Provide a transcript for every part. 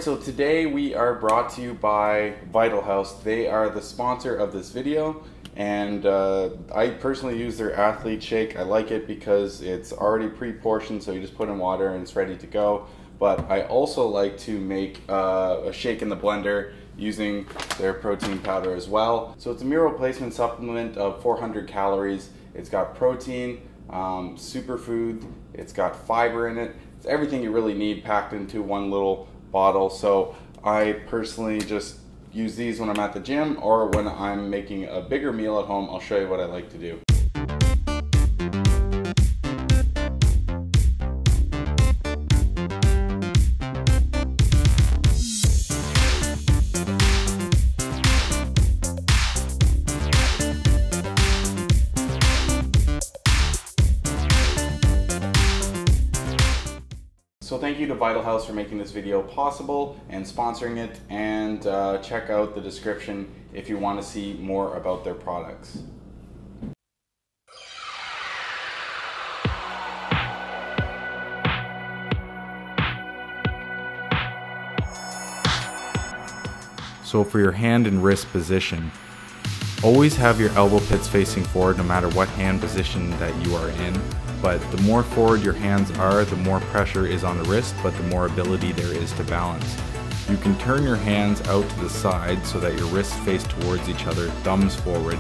so today we are brought to you by Vital House. They are the sponsor of this video, and I personally use their athlete shake. I like it because it's already pre-portioned, so you just put in water and it's ready to go. But I also like to make a shake in the blender using their protein powder as well. So it's a meal replacement supplement of 400 calories. It's got protein, superfood, it's got fiber in it. It's everything you really need packed into one little bottle. So I personally just use these when I'm at the gym, or when I'm making a bigger meal at home. I'll show you what I like to do. So thank you to Vital House for making this video possible and sponsoring it, and check out the description if you want to see more about their products. So for your hand and wrist position, always have your elbow pits facing forward no matter what hand position that you are in. But the more forward your hands are, the more pressure is on the wrist, but the more ability there is to balance. You can turn your hands out to the side so that your wrists face towards each other, thumbs forward.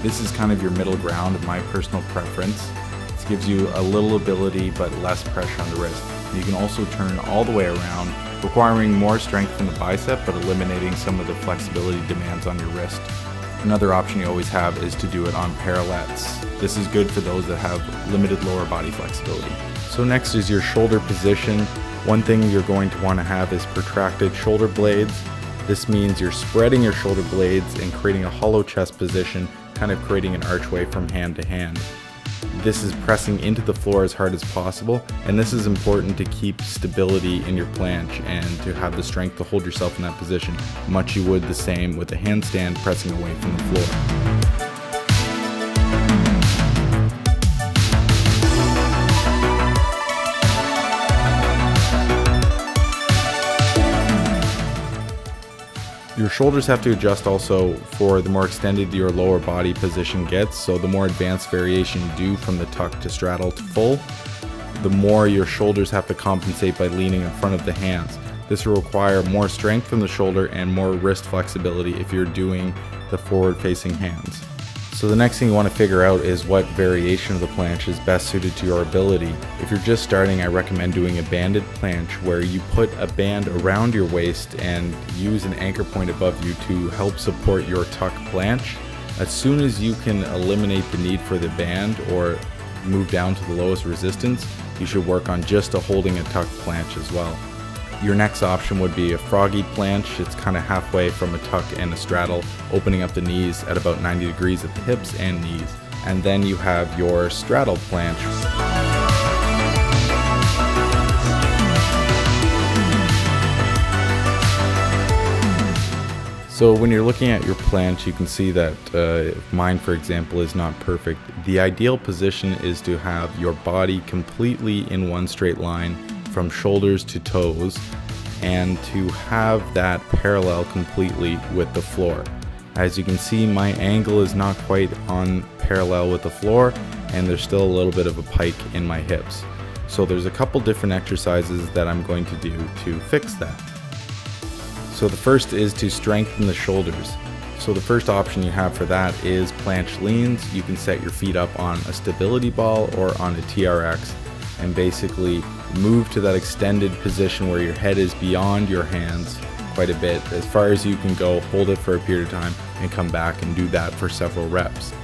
This is kind of your middle ground of my personal preference. This gives you a little ability but less pressure on the wrist. You can also turn all the way around, requiring more strength from the bicep but eliminating some of the flexibility demands on your wrist. Another option you always have is to do it on parallettes. This is good for those that have limited lower body flexibility. So next is your shoulder position. One thing you're going to want to have is protracted shoulder blades. This means you're spreading your shoulder blades and creating a hollow chest position, kind of creating an archway from hand to hand. This is pressing into the floor as hard as possible, and this is important to keep stability in your planche and to have the strength to hold yourself in that position, much you would the same with a handstand pressing away from the floor. Your shoulders have to adjust also for the more extended your lower body position gets, so the more advanced variation you do from the tuck to straddle to full, the more your shoulders have to compensate by leaning in front of the hands. This will require more strength from the shoulder and more wrist flexibility if you're doing the forward facing hands. So the next thing you want to figure out is what variation of the planche is best suited to your ability. If you're just starting, I recommend doing a banded planche where you put a band around your waist and use an anchor point above you to help support your tuck planche. As soon as you can eliminate the need for the band or move down to the lowest resistance, you should work on just holding a tuck planche as well. Your next option would be a froggy planche. It's kind of halfway from a tuck and a straddle, opening up the knees at about 90 degrees at the hips and knees. And then you have your straddle planche. So when you're looking at your planche, you can see that mine, for example, is not perfect. The ideal position is to have your body completely in one straight line from shoulders to toes, and to have that parallel completely with the floor. As you can see, my angle is not quite on parallel with the floor, and there's still a little bit of a pike in my hips. So there's a couple different exercises that I'm going to do to fix that. So the first is to strengthen the shoulders. So the first option you have for that is Planche Leans. You can set your feet up on a stability ball or on a TRX and basically move to that extended position where your head is beyond your hands quite a bit, as far as you can go. Hold it for a period of time and come back and do that for several reps.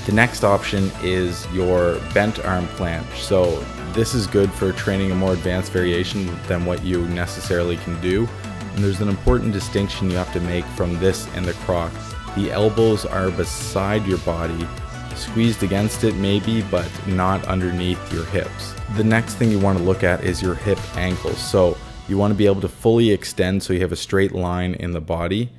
The next option is your bent arm planche. So this is good for training a more advanced variation than what you necessarily can do. And there's an important distinction you have to make from this and the croc. The elbows are beside your body, squeezed against it maybe, but not underneath your hips. The next thing you want to look at is your hip ankles. So you want to be able to fully extend so you have a straight line in the body.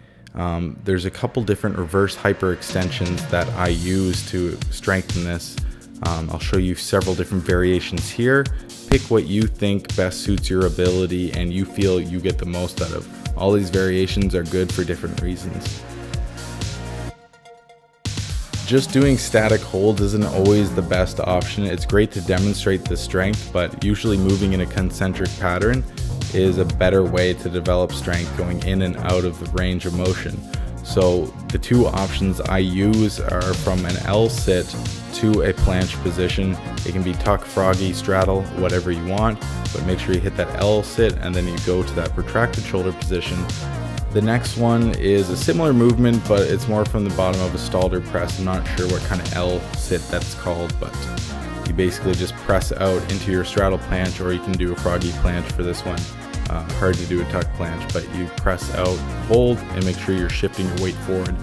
There's a couple different reverse hyperextensions that I use to strengthen this. I'll show you several different variations here. Pick what you think best suits your ability and you feel you get the most out of. All these variations are good for different reasons. Just doing static holds isn't always the best option. It's great to demonstrate the strength, but usually moving in a concentric pattern is a better way to develop strength going in and out of the range of motion. So the two options I use are from an L sit to a planche position. It can be tuck, froggy, straddle, whatever you want, but make sure you hit that L sit and then you go to that protracted shoulder position. The next one is a similar movement, but it's more from the bottom of a stalder press. I'm not sure what kind of L sit that's called, but you basically just press out into your straddle planche, or you can do a froggy planche for this one. Hard to do a tuck planche, but you press out, hold, and make sure you're shifting your weight forward.